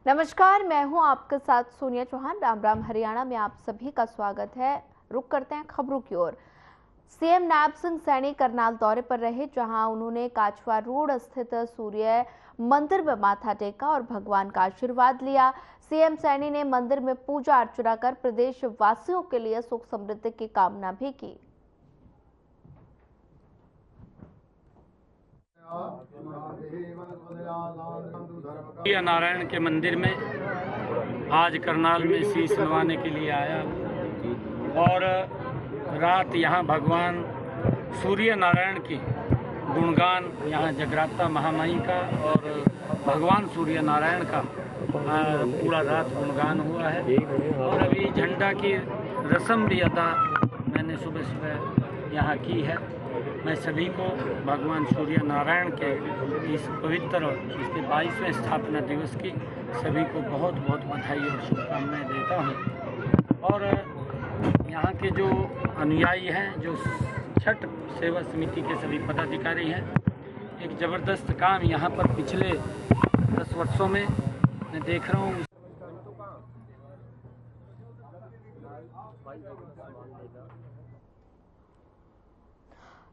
नमस्कार, मैं हूं आपके साथ सोनिया चौहान। राम राम हरियाणा में आप सभी का स्वागत है। रुक करते हैं खबरों की ओर। सीएम नायब सिंह सैनी करनाल दौरे पर रहे, जहां उन्होंने काचवा रोड स्थित सूर्य मंदिर में माथा टेका और भगवान का आशीर्वाद लिया। सीएम सैनी ने मंदिर में पूजा अर्चना कर प्रदेश वासियों के लिए सुख समृद्धि की कामना भी की। नारायण के मंदिर में आज करनाल में शीश नवाने के लिए आया और रात यहाँ भगवान सूर्य नारायण की गुणगान, यहाँ जगराता महामाई का और भगवान सूर्य नारायण का पूरा रात गुणगान हुआ है। और अभी झंडा की रस्म भी अदा मैंने सुबह सुबह यहाँ की है। मैं सभी को भगवान सूर्य नारायण के इस पवित्र और इसके 22वें स्थापना दिवस की सभी को बहुत बहुत बधाई और शुभकामनाएं देता हूं। और यहाँ के जो अनुयायी हैं, जो छठ सेवा समिति के सभी पदाधिकारी हैं, एक ज़बरदस्त काम यहाँ पर पिछले 10 वर्षों में मैं देख रहा हूँ।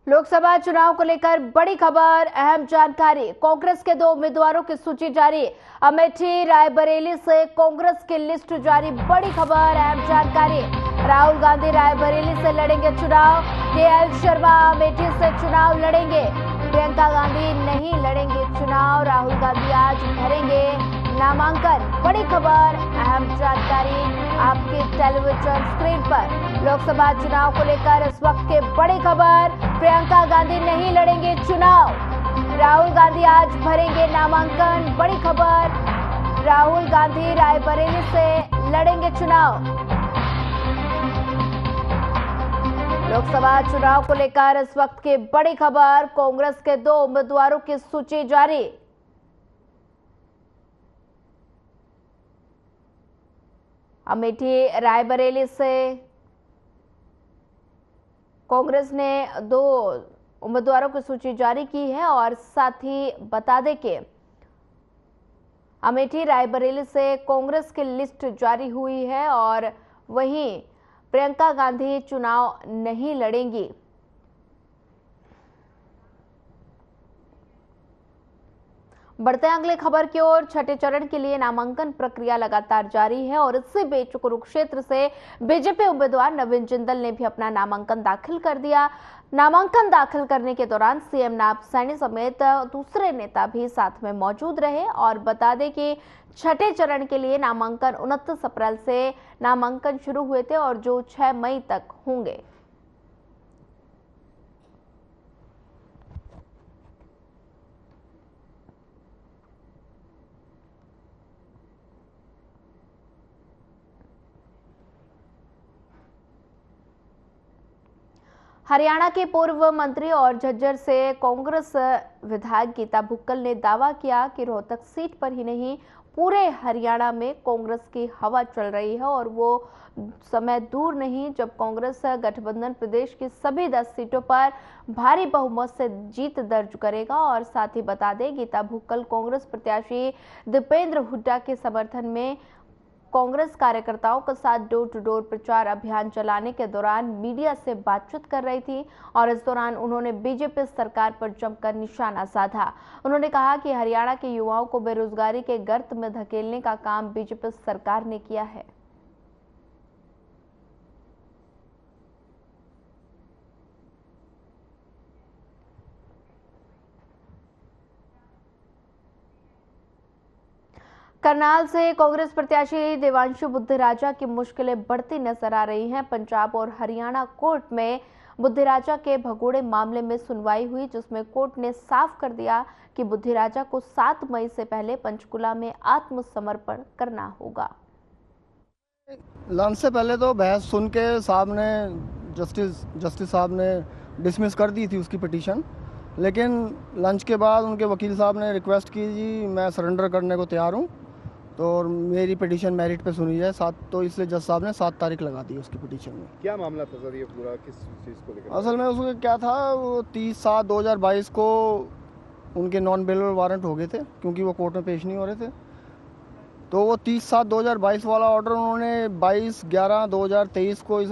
लोकसभा चुनाव को लेकर बड़ी खबर, अहम जानकारी। कांग्रेस के 2 उम्मीदवारों की सूची जारी। अमेठी रायबरेली से कांग्रेस की लिस्ट जारी। बड़ी खबर, अहम जानकारी। राहुल गांधी रायबरेली से लड़ेंगे चुनाव। केएल शर्मा अमेठी से चुनाव लड़ेंगे। प्रियंका गांधी नहीं लड़ेंगे चुनाव। राहुल गांधी आज भरेंगे नामांकन। बड़ी खबर, अहम जानकारी आपके टेलीविजन स्क्रीन पर। लोकसभा चुनाव को लेकर इस वक्त के बड़ी खबर, प्रियंका गांधी नहीं लड़ेंगे चुनाव। राहुल गांधी आज भरेंगे नामांकन। बड़ी खबर, राहुल गांधी रायबरेली से लड़ेंगे चुनाव। लोकसभा चुनाव को लेकर इस वक्त की बड़ी खबर, कांग्रेस के 2 उम्मीदवारों की सूची जारी। अमेठी रायबरेली से कांग्रेस ने 2 उम्मीदवारों की सूची जारी की है। और साथ ही बता दें कि अमेठी रायबरेली से कांग्रेस की लिस्ट जारी हुई है और वहीं प्रियंका गांधी चुनाव नहीं लड़ेंगी। बढ़ते हैं अगली खबर की ओर। छठे चरण के लिए नामांकन प्रक्रिया लगातार जारी है और इसी बीच कुरुक्षेत्र से बीजेपी उम्मीदवार नवीन जिंदल ने भी अपना नामांकन दाखिल कर दिया। नामांकन दाखिल करने के दौरान सीएम नायब सैनी समेत दूसरे नेता भी साथ में मौजूद रहे। और बता दें कि छठे चरण के लिए नामांकन 29 अप्रैल से नामांकन शुरू हुए थे और जो 6 मई तक होंगे। हरियाणा के पूर्व मंत्री और झज्जर से कांग्रेस विधायक गीता भुक्कल ने दावा किया कि रोहतक सीट पर ही नहीं, पूरे हरियाणा में कांग्रेस की हवा चल रही है और वो समय दूर नहीं जब कांग्रेस गठबंधन प्रदेश की सभी 10 सीटों पर भारी बहुमत से जीत दर्ज करेगा। और साथ ही बता दें, गीता भुक्कल कांग्रेस प्रत्याशी दीपेंद्र हुड्डा के समर्थन में कांग्रेस कार्यकर्ताओं के साथ डोर टू डोर प्रचार अभियान चलाने के दौरान मीडिया से बातचीत कर रही थी। और इस दौरान उन्होंने बीजेपी सरकार पर जमकर निशाना साधा। उन्होंने कहा कि हरियाणा के युवाओं को बेरोजगारी के गर्त में धकेलने का काम बीजेपी सरकार ने किया है। करनाल से कांग्रेस प्रत्याशी देवांशु बुद्धिराजा की मुश्किलें बढ़ती नजर आ रही हैं। पंजाब और हरियाणा कोर्ट में बुद्धिराजा के भगोड़े मामले में सुनवाई हुई, जिसमें कोर्ट ने साफ कर दिया कि बुद्धिराजा को 7 मई से पहले पंचकुला में आत्मसमर्पण करना होगा। लंच से पहले तो बहस सुन के जस्टिस साहब ने डिसमिस कर दी थी उसकी पिटीशन, लेकिन लंच के बाद उनके वकील साहब ने रिक्वेस्ट की, जी मैं सरेंडर करने को तैयार हूँ, तो मेरी पिटीशन मेरिट पे सुनी जाए 7, तो इसलिए जज साहब ने 7 तारीख लगा दी उसकी पिटीशन में। क्या मामला था सर ये पूरा, किस चीज़ को लेकर? असल में उसमें क्या था, वो 30/7/2022 को उनके नॉन बेलेबल वारंट हो गए थे क्योंकि वो कोर्ट में पेश नहीं हो रहे थे। तो वो 30/7/2022 वाला ऑर्डर उन्होंने 22/11/2023 को इस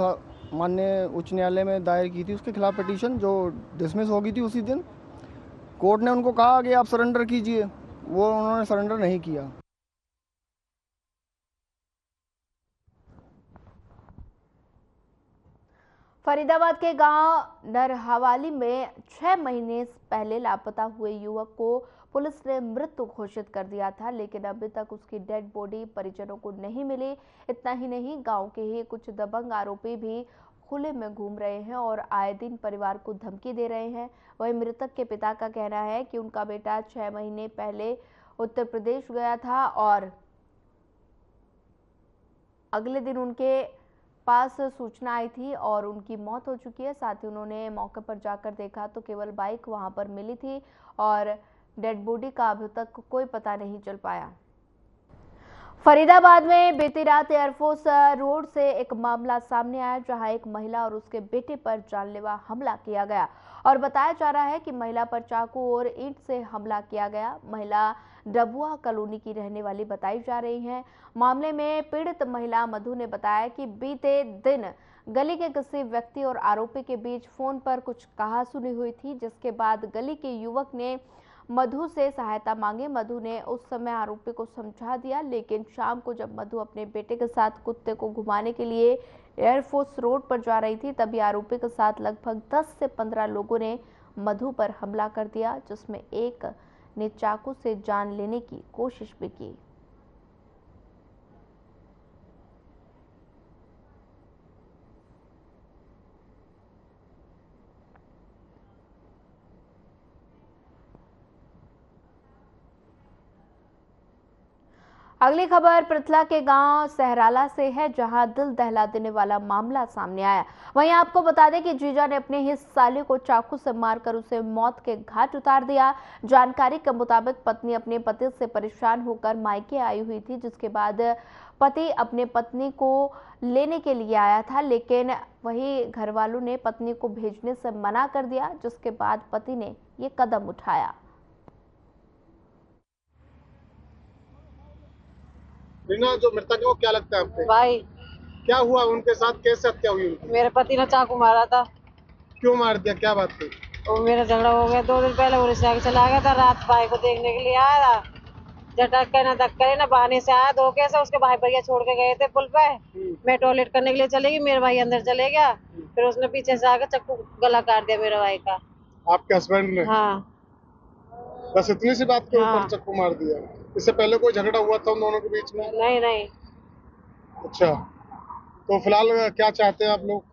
माननीय उच्च न्यायालय में दायर की थी, उसके खिलाफ पिटीशन जो डिसमिस हो गई थी उसी दिन। कोर्ट ने उनको कहा कि आप सरेंडर कीजिए, वो उन्होंने सरेंडर नहीं किया। फरीदाबाद के गांव नरहवाली में 6 महीने पहले लापता हुए युवक को पुलिस ने मृत घोषित कर दिया था, लेकिन अभी तक उसकी डेड बॉडी परिजनों को नहीं मिली। इतना ही नहीं, गांव के ही कुछ दबंग आरोपी भी खुले में घूम रहे हैं और आए दिन परिवार को धमकी दे रहे हैं। वहीं मृतक के पिता का कहना है कि उनका बेटा 6 महीने पहले उत्तर प्रदेश गया था और अगले दिन उनके पास सूचना आई थी और उनकी मौत हो चुकी है। साथ ही उन्होंने मौके पर जाकर देखा तो केवल बाइक वहां पर मिली थी और डेड बॉडी का अभी तक कोई पता नहीं चल पाया। फरीदाबाद में बीती रात एयरफोर्स रोड से एक मामला सामने आया, जहां एक महिला और उसके बेटे पर जानलेवा हमला किया गया और बताया जा रहा है कि महिला पर चाकू और ईंट से हमला किया गया। महिला डबुआ कॉलोनी की रहने वाली बताई जा रही है। मामले में पीड़ित महिला मधु ने बताया कि बीते दिन गली के किसी व्यक्ति और आरोपी के बीच फोन पर कुछ कहासुनी हुई थी, जिसके बाद गली के युवक ने मधु से सहायता मांगी। मधु ने उस समय आरोपी को समझा दिया, लेकिन शाम को जब मधु अपने बेटे के साथ कुत्ते को घुमाने के लिए एयरफोर्स रोड पर जा रही थी, तभी आरोपी के साथ लगभग 10 से 15 लोगों ने मधु पर हमला कर दिया, जिसमें एक ने चाकू से जान लेने की कोशिश भी की। अगली खबर पृथला के गांव सहराला से है, जहां दिल दहला देने वाला मामला सामने आया। वहीं आपको बता दें कि जीजा ने अपने ही साले को चाकू से मारकर उसे मौत के घाट उतार दिया। जानकारी के मुताबिक पत्नी अपने पति से परेशान होकर मायके आई हुई थी, जिसके बाद पति अपने पत्नी को लेने के लिए आया था, लेकिन वही घर वालों ने पत्नी को भेजने से मना कर दिया, जिसके बाद पति ने ये कदम उठाया। रीना, जो मृतक है वो क्या लगता है आपको? भाई। क्या हुआ उनके साथ, कैसे हत्या हुई उनकी? मेरे पति ने चाकू मारा था। क्यों मार दिया, क्या बात थी? वो मेरा झगड़ा हो गया 2 दिन पहले, वो रिश्ता चला गया था। रात भाई को देखने के लिए आया था, झटक के ना धक करे ना बहाने से आया धोखे से। उसके भाई भैया छोड़ के गए थे पुल पे, मैं टॉयलेट करने के लिए चली गई, मेरा भाई अंदर चले गया, फिर उसने पीछे से आकर चक्कू गला काट दिया मेरे भाई का। आपके हस्बैंड ने? हाँ। बस इतनी सी बात के ऊपर हाँ। चक्कू मार दिया? इससे पहले कोई झगड़ा हुआ था उन दोनों के बीच में? नहीं नहीं। अच्छा, तो फिलहाल क्या चाहते हैं आप लोग?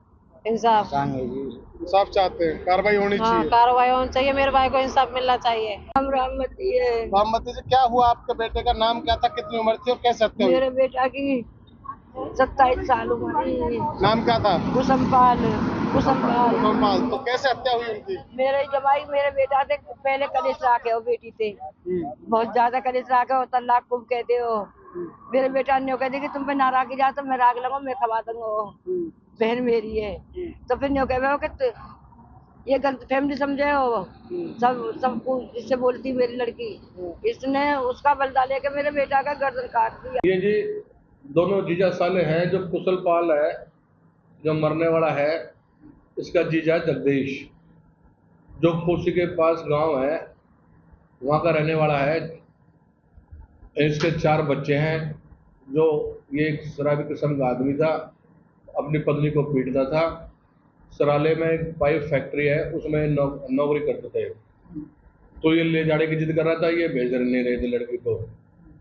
इंसाफ। इंसाफ चाहते हैं, कार्रवाई होनी चाहिए। कार्रवाई होनी चाहिए, मेरे भाई को इंसाफ मिलना चाहिए। राममती है। राममती जी, क्या हुआ? आपके बेटे का नाम क्या था, कितनी उम्र थी और कैसे हत्या हुई? मेरे बेटा की 27 साल उम्र है। नाम क्या था? कुसुमपाल। तो कैसे हत्या हुई उनकी? मेरे जवाई मेरे बेटा से पहले कलेश राखे हो बेटी से, बहुत ज्यादा कलेश राखे हो, तलाक कुम कहते हो। मेरे बेटा ने कहते कि तुम पे नाराज की जा तो मैं राग लगाऊं, मैं खवा दूंगा, बहन मेरी है। तो फिर न्यो कहे कि ये गलत फैमिली समझे हो, सब इससे बोलती मेरी लड़की, इसने उसका बदला लेके मेरे बेटा का गर्दन काट दिया। ये जी दोनों जीजा साले हैं। जो कुशलपाल है जो मरने वाला है, इसका जीजा जगदीश जो खोसी के पास गांव है वहाँ का रहने वाला है। इसके 4 बच्चे हैं। जो ये एक शराबी किस्म का आदमी था, अपनी पत्नी को पीटता था। सराले में एक पाइप फैक्ट्री है, उसमें नौकरी करते थे। तो ये ले जाने की जिद कर रहा था, ये भेज नहीं रहे थे लड़की को।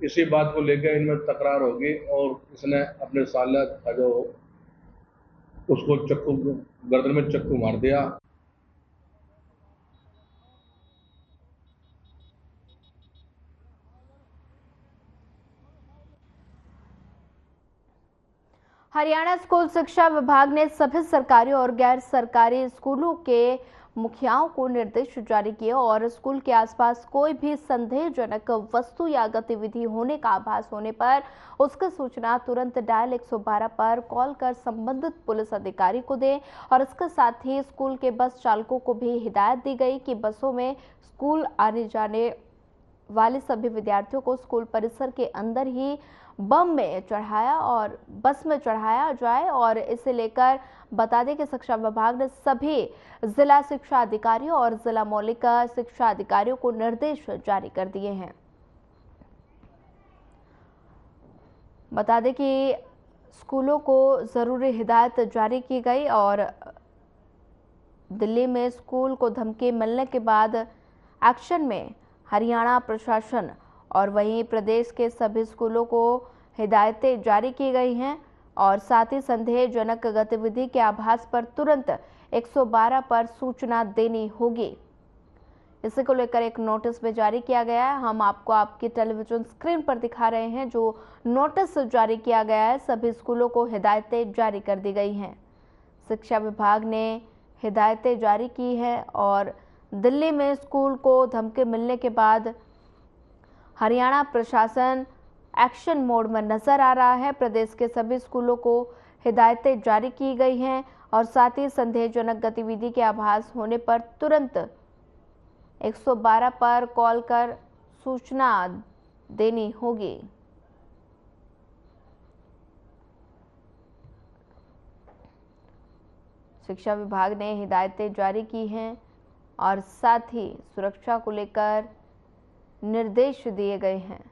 इसी बात को लेकर इनमें तकरार होगी और इसने अपने साला था जो उसको चक्कू गर्दन में चक्कू मार दिया। हरियाणा स्कूल शिक्षा विभाग ने सभी सरकारी और गैर सरकारी स्कूलों के मुखियाओं को निर्देश जारी किए और स्कूल के आसपास कोई भी संदेहजनक वस्तु या गतिविधि होने का आभास होने पर उसकी सूचना तुरंत डायल 112 पर कॉल कर संबंधित पुलिस अधिकारी को दें। और इसके साथ ही स्कूल के बस चालकों को भी हिदायत दी गई कि बसों में स्कूल आने जाने वाले सभी विद्यार्थियों को स्कूल परिसर के अंदर ही बम में चढ़ाया और बस में चढ़ाया जाए। और इसे लेकर बता दें कि शिक्षा विभाग ने सभी जिला शिक्षा अधिकारियों और जिला मौलिक शिक्षा अधिकारियों को निर्देश जारी कर दिए हैं। बता दें कि स्कूलों को जरूरी हिदायत जारी की गई और दिल्ली में स्कूल को धमकी मिलने के बाद एक्शन में हरियाणा प्रशासन और वहीं प्रदेश के सभी स्कूलों को हिदायतें जारी की गई हैं और साथ ही संदेहजनक गतिविधि के आभास पर तुरंत 112 पर सूचना देनी होगी। इसी को लेकर एक नोटिस भी जारी किया गया है। हम आपको आपकी टेलीविजन स्क्रीन पर दिखा रहे हैं जो नोटिस जारी किया गया है। सभी स्कूलों को हिदायतें जारी कर दी गई हैं। शिक्षा विभाग ने हिदायतें जारी की हैं और दिल्ली में स्कूल को धमकी मिलने के बाद हरियाणा प्रशासन एक्शन मोड में नजर आ रहा है। प्रदेश के सभी स्कूलों को हिदायतें जारी की गई हैं और साथ ही संदेहजनक गतिविधि के आभास होने पर तुरंत 112 पर कॉल कर सूचना देनी होगी। शिक्षा विभाग ने हिदायतें जारी की हैं और साथ ही सुरक्षा को लेकर निर्देश दिए गए हैं।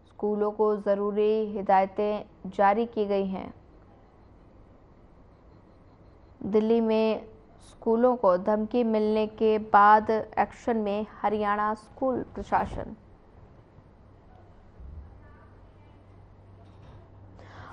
स्कूलों को जरूरी हिदायतें जारी की गई हैं। दिल्ली में स्कूलों को धमकी मिलने के बाद एक्शन में हरियाणा स्कूल प्रशासन।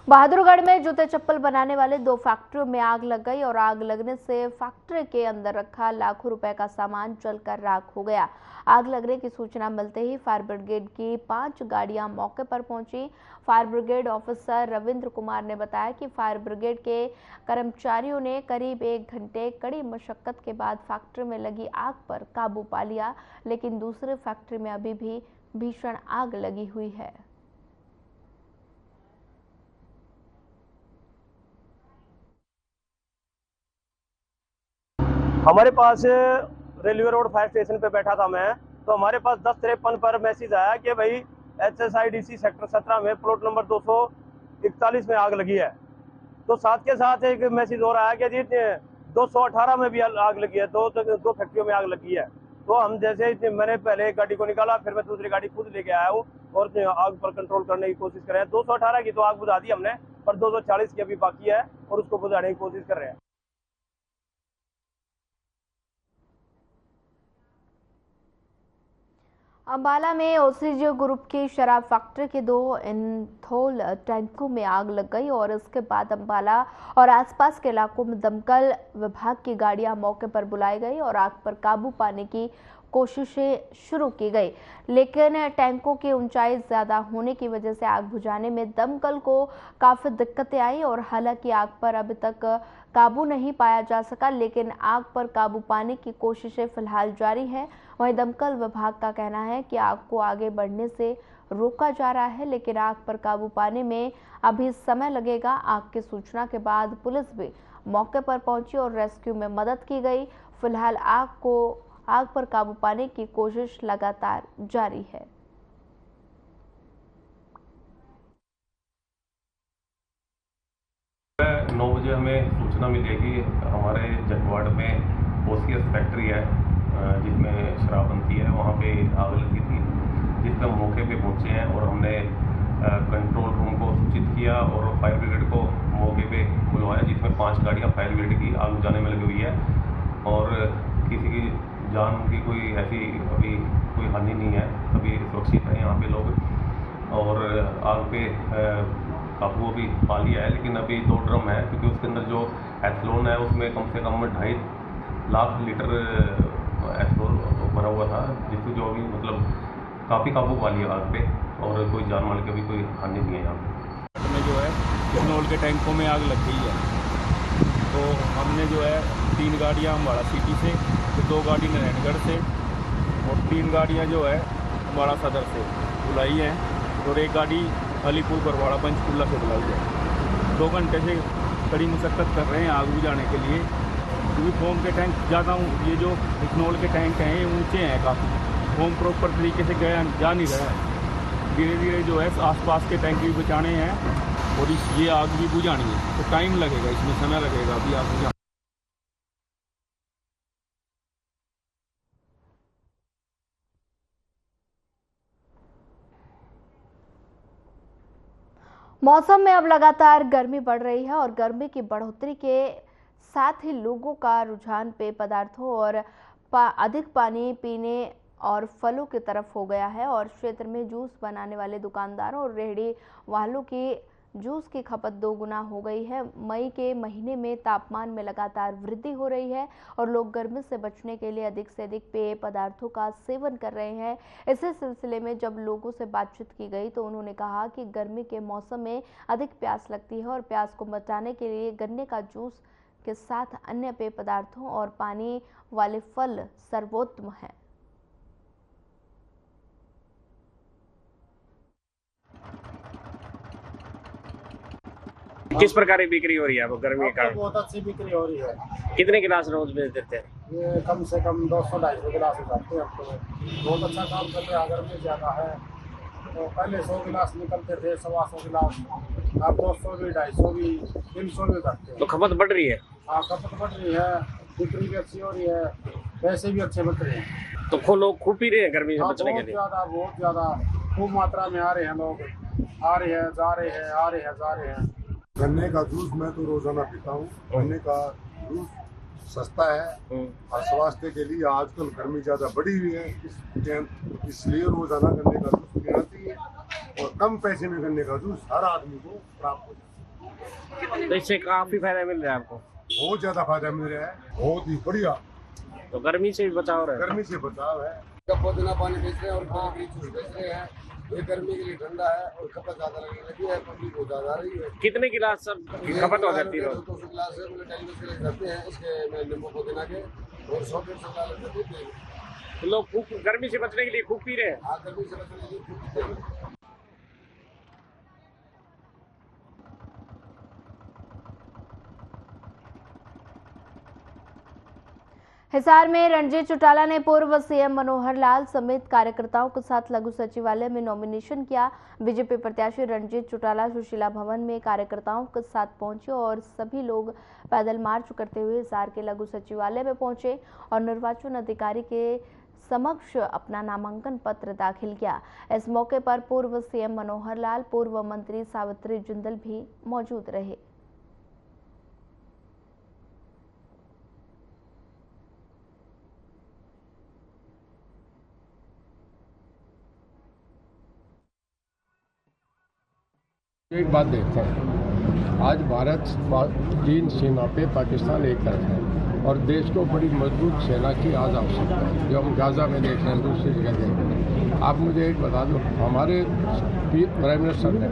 बहादुरगढ़ में जूते चप्पल बनाने वाले 2 फैक्ट्रियों में आग लग गई और आग लगने से फैक्ट्री के अंदर रखा लाखों रुपए का सामान जलकर राख हो गया। आग लगने की सूचना मिलते ही फायर ब्रिगेड की 5 गाड़ियां मौके पर पहुंची। Fire brigade officer Ravindra Kumar ने बताया कि फायर ब्रिगेड के कर्मचारियों ने करीब 1 घंटे कड़ी मशक्कत के बाद फैक्ट्री में लगी आग पर काबू पा लिया, लेकिन दूसरी फैक्ट्री में अभी भी भीषण आग लगी हुई है। हमारे पास रेलवे रोड फायर स्टेशन पे बैठा था मैं, तो हमारे पास 10:53 पर मैसेज आया कि भाई HSIDC सेक्टर 17 में प्लॉट नंबर 241 में आग लगी है। तो साथ के साथ एक मैसेज हो रहा है कि जी 218 में भी आग लगी है, दो फैक्ट्रियों में आग लगी है। तो हम जैसे मैंने पहले एक गाड़ी को निकाला, फिर मैं दूसरी गाड़ी खुद लेके आया हूँ और आग पर कंट्रोल करने की कोशिश कर रहे हैं। 218 की तो आग बुझा दी हमने, पर 240 की अभी बाकी है और उसको बुझाने की कोशिश कर रहे हैं। अंबाला में ओसीजी ग्रुप की शराब फैक्ट्री के 2 एंथोल टैंकों में आग लग गई और इसके बाद अंबाला और आसपास के इलाकों में दमकल विभाग की गाड़ियां मौके पर बुलाई गई और आग पर काबू पाने की कोशिशें शुरू की गई, लेकिन टैंकों की ऊंचाई ज्यादा होने की वजह से आग बुझाने में दमकल को काफी दिक्कतें आई और हालांकि आग पर अभी तक काबू नहीं पाया जा सका, लेकिन आग पर काबू पाने की कोशिशें फिलहाल जारी है। वहीं दमकल विभाग का कहना है कि आग को आगे बढ़ने से रोका जा रहा है, लेकिन आग पर काबू पाने में अभी समय लगेगा। आग की सूचना के बाद पुलिस भी मौके पर पहुंची और रेस्क्यू में मदद की गई। फिलहाल आग पर काबू पाने की कोशिश लगातार जारी है। नौ बजे हमें सूचना मिली कि हमारे जटवाड़ में ओसीएस फैक्ट्री है जिसमें शराब बनती है, वहाँ पे आग लगी थी, जिसमें हम मौके पे पहुँचे हैं और हमने कंट्रोल रूम को सूचित किया और फायर ब्रिगेड को मौके पे बुलवाया, जिसमें 5 गाड़ियाँ फायर ब्रिगेड की आग बुझाने में लगी हुई है और किसी की जान की कोई ऐसी अभी कोई हानि नहीं है, अभी सुरक्षित है यहाँ पे लोग। और आग पे काबू अभी पा लिया है, लेकिन अभी 2 ड्रम है क्योंकि उसके अंदर जो एथलोन है उसमें कम से कम 2.5 लाख लीटर एथलोन भरा हुआ था, जिसको जो अभी मतलब काफ़ी काबू पा लिया आग पे और कोई जान माल की अभी कोई हानि नहीं है यहाँ पे। में जो है इथनॉल के टैंकों में आग लग गई है, तो हमने जो है 3 गाड़ियाँ अम्बाड़ा सिटी से, 2 गाड़ी नारायणगढ़ से और 3 गाड़ियाँ जो है अम्बाड़ा सदर से बुलाई है और 1 गाड़ी अलीपुर बरवाड़ा पंचकुला से बुलाई है। 2 घंटे से कड़ी मशक्कत कर रहे हैं आग बुझाने के लिए, क्योंकि फोम के टैंक ज़्यादा, ये जो इथनॉल के टैंक हैं ये ऊंचे हैं काफ़ी, होम प्रॉपर तरीके से गया जा नहीं रहा है। धीरे धीरे जो है आसपास के टैंक भी बचाने हैं और ये आग भी बुझानी है, तो टाइम लगेगा, इसमें समय लगेगा अभी आग बुझा। मौसम में अब लगातार गर्मी बढ़ रही है और गर्मी की बढ़ोतरी के साथ ही लोगों का रुझान पेय पदार्थों और अधिक पानी पीने और फलों की तरफ हो गया है और क्षेत्र में जूस बनाने वाले दुकानदारों और रेहड़ी वालों की जूस की खपत 2 गुना हो गई है। मई के महीने में तापमान में लगातार वृद्धि हो रही है और लोग गर्मी से बचने के लिए अधिक से अधिक पेय पदार्थों का सेवन कर रहे हैं। इसी सिलसिले में जब लोगों से बातचीत की गई तो उन्होंने कहा कि गर्मी के मौसम में अधिक प्यास लगती है और प्यास को मिटाने के लिए गन्ने का जूस के साथ अन्य पेय पदार्थों और पानी वाले फल सर्वोत्तम है। किस प्रकार की बिक्री हो रही है आपको गर्मी के कारण? बहुत अच्छी बिक्री हो रही है। कितने गिलास रोज बेच देते हैं? ये कम से कम 200-250 गिलास हो जाते हैं। आपको बहुत अच्छा काम कर रहे हैं। गर्मी ज़्यादा है तो पहले 100 गिलास निकलते थे, 125 गिलास, अब 200 भी, 250 भी, 300 भी करते हैं। तो खपत बढ़ रही है? हाँ, खपत बढ़ रही है, बिक्री भी अच्छी हो रही है, पैसे भी अच्छे बच रहे हैं। तो लोग खूब पी रहे हैं गर्मी से बचने के लिए? बहुत ज़्यादा खूब मात्रा में आ रहे हैं लोग, आ रहे हैं, जा रहे हैं, आ रहे हैं, जा रहे हैं। गन्ने का जूस मैं तो रोजाना पीता हूँ। गन्ने का जूस सस्ता है और स्वास्थ्य के लिए आजकल गर्मी ज़्यादा बढ़ी हुई है, इसलिए रोजाना गन्ने का जूस पीना चाहिए और कम पैसे में गन्ने का जूस हर आदमी को प्राप्त हो जाए। तो इससे काफी फायदा मिल रहा है आपको? बहुत ज़्यादा फायदा मिल रहा है, बहुत ही बढ़िया। तो गर्मी से भी बचाव है? गर्मी से बचाव है। पुदीना पानी बेच रहे हैं और जूस बेच रहे हैं। ये गर्मी के लिए ठंडा है और खपत ज्यादा लगने लगी है, पब्लिक बहुत ज्यादा आ रही है। कितने गिलास सब खपत हो जाती है? 200 गिलास है, डेली बेस के जाते हैं इसके में नींबू पुदीना के और 100-150 गिलास देते हैं। तो लोग खूब गर्मी से बचने के लिए खूब पी रहे हैं? हाँ, गर्मी से बचने के लिए खूब पीते हैं। हिसार में रणजीत चौटाला ने पूर्व सीएम मनोहर लाल समेत कार्यकर्ताओं के साथ लघु सचिवालय में नॉमिनेशन किया। बीजेपी प्रत्याशी रणजीत चौटाला सुशीला भवन में कार्यकर्ताओं के साथ पहुंचे और सभी लोग पैदल मार्च करते हुए हिसार के लघु सचिवालय में पहुंचे और निर्वाचन अधिकारी के समक्ष अपना नामांकन पत्र दाखिल किया। इस मौके पर पूर्व सीएम मनोहर लाल, पूर्व मंत्री सावित्री जिंदल भी मौजूद रहे। एक बात देखते हैं, आज भारत चीन सीमा पे पाकिस्तान एक तरफ है और देश को बड़ी मजबूत सेना की आज आवश्यकता है, जो हम गाजा में देख रहे हैं, दूसरी जगह देख रहे हैं। आप मुझे एक बता दो, हमारे प्राइम मिनिस्टर ने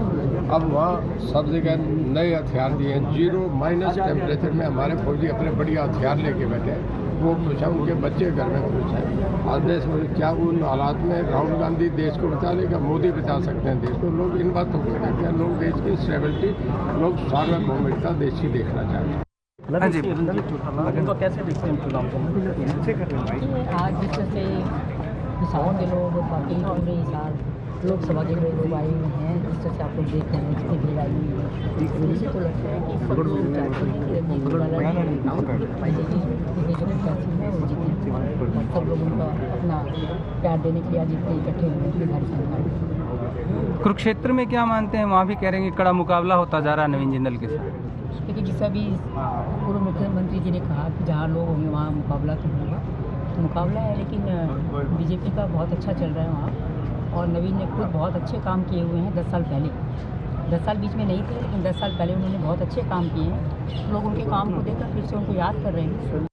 अब वहाँ सब जगह नए हथियार दिए हैं। 0- टेम्परेचर में हमारे फौजी अपने बढ़िया हथियार लेके बैठे हैं, वो खुश है, उनके बच्चे घर में खुश हैं। आज देश में क्या उन हालात में राहुल गांधी देश को बचा लेगा? मोदी बचा सकते हैं देश को? लोग इन बातों को देखते हैं। लोग देश की स्टेबिलिटी, लोग सार्वभौमिकता देश की देखना चाहते हैं। तो कैसे देखते हैं चुनाव को? आज जैसे हिसार के लोग, बाकी पूरे हिसार लोकसभा के लोग आए हुए हैं, जिस तरह से आप लोग देख रहे हैं जितनी भीड़ आई हुई है, मुझे तो लगता है कि सब लोग चाहते हैं कि जो प्रत्याशी है वो जीते और सब लोग उनका अपना प्यार देने के लिए आज इतने इकट्ठे हुए हैं भारी संख्या में। कुरुक्षेत्र में क्या मानते हैं? वहाँ भी कह रहे हैं कि कड़ा मुकाबला होता जा रहा है नवीन जिंदल के साथ। क्योंकि जैसा भी पूर्व मुख्यमंत्री जी ने कहा कि जहाँ लोग होंगे वहाँ मुकाबला तो होगा, तो मुकाबला है। लेकिन बीजेपी का बहुत अच्छा चल रहा है वहाँ और नवीन ने खुद बहुत अच्छे काम किए हुए हैं। 10 साल पहले, 10 साल बीच में नहीं थे, लेकिन 10 साल पहले उन्होंने बहुत अच्छे काम किए हैं। लोग उनके काम को देखकर फिर से उनको याद कर रहे हैं।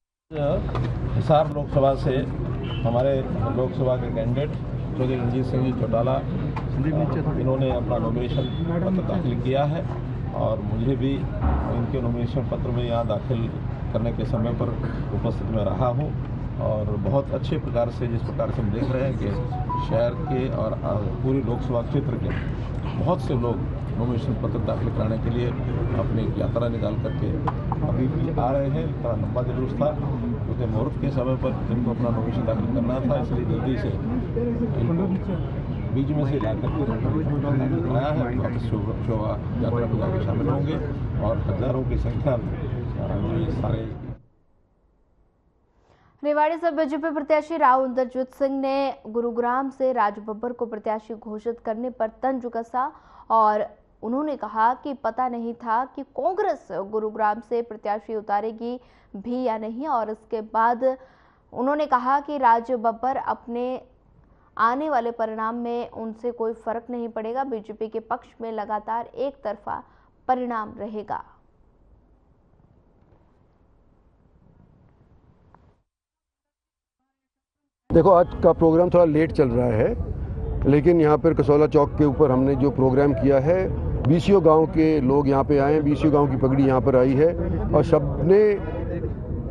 हिसार लोकसभा से हमारे लोकसभा के कैंडिडेट चौधरी रणजीत सिंह जी चौटाला, इन्होंने अपना नॉमिनेशन पत्र दाखिल किया है और मुझे भी इनके नॉमिनेशन पत्र में यहाँ दाखिल करने के समय पर उपस्थित में रहा हूँ और बहुत अच्छे प्रकार से, जिस प्रकार से हम देख रहे हैं कि शहर के और पूरी लोकसभा क्षेत्र के बहुत से लोग नॉमिनेशन पत्र दाखिल कराने के लिए अपनी यात्रा निकाल करके अभी भी आ रहे हैं। थोड़ा लंबा जुलूस था क्योंकि मुहूर्त के समय पर जिनको अपना नॉमिनेशन दाखिल करना था, इसलिए जल्दी से बीच में से लाकर बनाया है। वापस शोभा यात्रा में जाकर शामिल होंगे और हजारों की संख्या में ये सारे। रेवाड़ी से बीजेपी प्रत्याशी राव इंद्रजीत सिंह ने गुरुग्राम से राजू बब्बर को प्रत्याशी घोषित करने पर तंज कसा और उन्होंने कहा कि पता नहीं था कि कांग्रेस गुरुग्राम से प्रत्याशी उतारेगी भी या नहीं। और इसके बाद उन्होंने कहा कि राजू बब्बर अपने आने वाले परिणाम में उनसे कोई फर्क नहीं पड़ेगा। बीजेपी के पक्ष में लगातार एक तरफा परिणाम रहेगा। देखो, आज का प्रोग्राम थोड़ा लेट चल रहा है, लेकिन यहाँ पर कसौला चौक के ऊपर हमने जो प्रोग्राम किया है, बीसीओ गांव के लोग यहाँ पे आए हैं, बीसीओ गांव की पगड़ी यहाँ पर आई है और सबने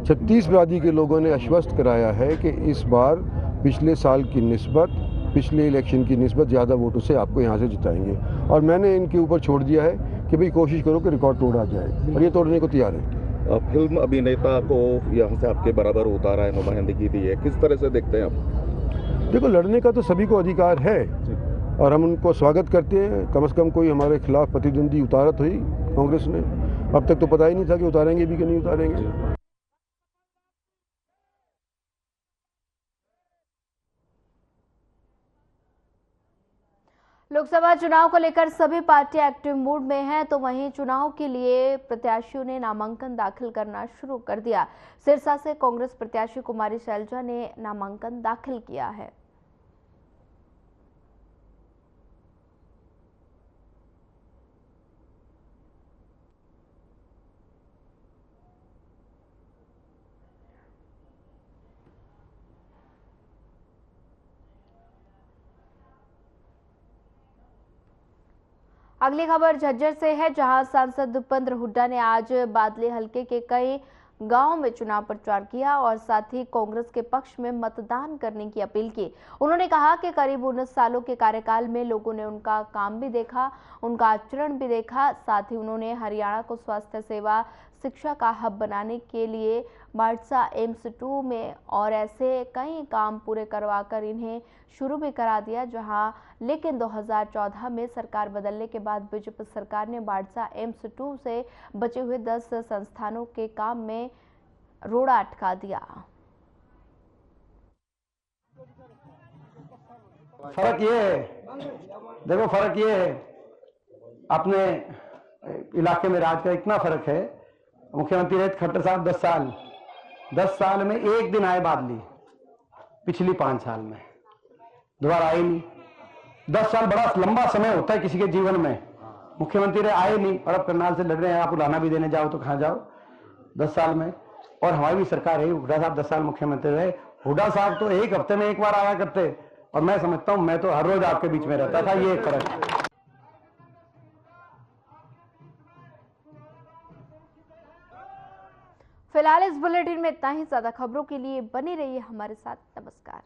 36 बिरादरी के लोगों ने आश्वस्त कराया है कि इस बार पिछले साल की निस्बत, पिछले इलेक्शन की निस्बत ज़्यादा वोटों से आपको यहाँ से जिताएंगे। और मैंने इनके ऊपर छोड़ दिया है कि भाई कोशिश करो कि रिकॉर्ड तोड़ा जाए और ये तोड़ने को तैयार है। फिल्म अभिनेता को यहाँ से आपके बराबर उतारा है, नुमाइंदगी दी है, किस तरह से देखते हैं आप? देखो, लड़ने का तो सभी को अधिकार है और हम उनको स्वागत करते हैं। कम से कम कोई हमारे खिलाफ प्रतिद्वंदी उतारत हुई कांग्रेस ने, अब तक तो पता ही नहीं था कि उतारेंगे भी कि नहीं उतारेंगे। लोकसभा चुनाव को लेकर सभी पार्टियां एक्टिव मूड में हैं, तो वहीं चुनाव के लिए प्रत्याशियों ने नामांकन दाखिल करना शुरू कर दिया। सिरसा से कांग्रेस प्रत्याशी कुमारी शैलजा ने नामांकन दाखिल किया है। अगली खबर झज्जर से है, जहां सांसद दीपेंद्र हुड्डा ने आज बादली हलके के कई गांव में चुनाव प्रचार किया और साथ ही कांग्रेस के पक्ष में मतदान करने की अपील की। उन्होंने कहा कि करीब 19 सालों के कार्यकाल में लोगों ने उनका काम भी देखा, उनका आचरण भी देखा। साथ ही उन्होंने हरियाणा को स्वास्थ्य सेवा, शिक्षा का हब बनाने के लिए बाड़सा एम्स 2 में और ऐसे कई काम पूरे करवाकर इन्हें शुरू भी करा दिया। जहां लेकिन 2014 में सरकार बदलने के बाद बीजेपी सरकार ने बाड़सा एम्स 2 से बचे हुए 10 संस्थानों के काम में रोड़ा अटका दिया। फर्क ये है, देखो फर्क ये है, अपने इलाके में राज का इतना फर्क है। मुख्यमंत्री रहे खट्टर साहब 10 साल में एक दिन आए बादली, पिछली 5 साल में दोबारा आए नहीं। 10 साल बड़ा लंबा समय होता है किसी के जीवन में। मुख्यमंत्री रहे आए नहीं और अब करनाल से लड़ रहे हैं, आप उलाना भी देने जाओ तो कहां जाओ 10 साल में। और हमारी भी सरकार है, हुड्डा साहब 10 साल मुख्यमंत्री रहे। हुड्डा साहब तो एक हफ्ते में एक बार आया करते और मैं समझता हूं मैं तो हर रोज आपके बीच में रहता था। ये एक फर्क है। फिलहाल इस बुलेटिन में इतना ही। ज्यादा खबरों के लिए बने रहिए हमारे साथ। नमस्कार।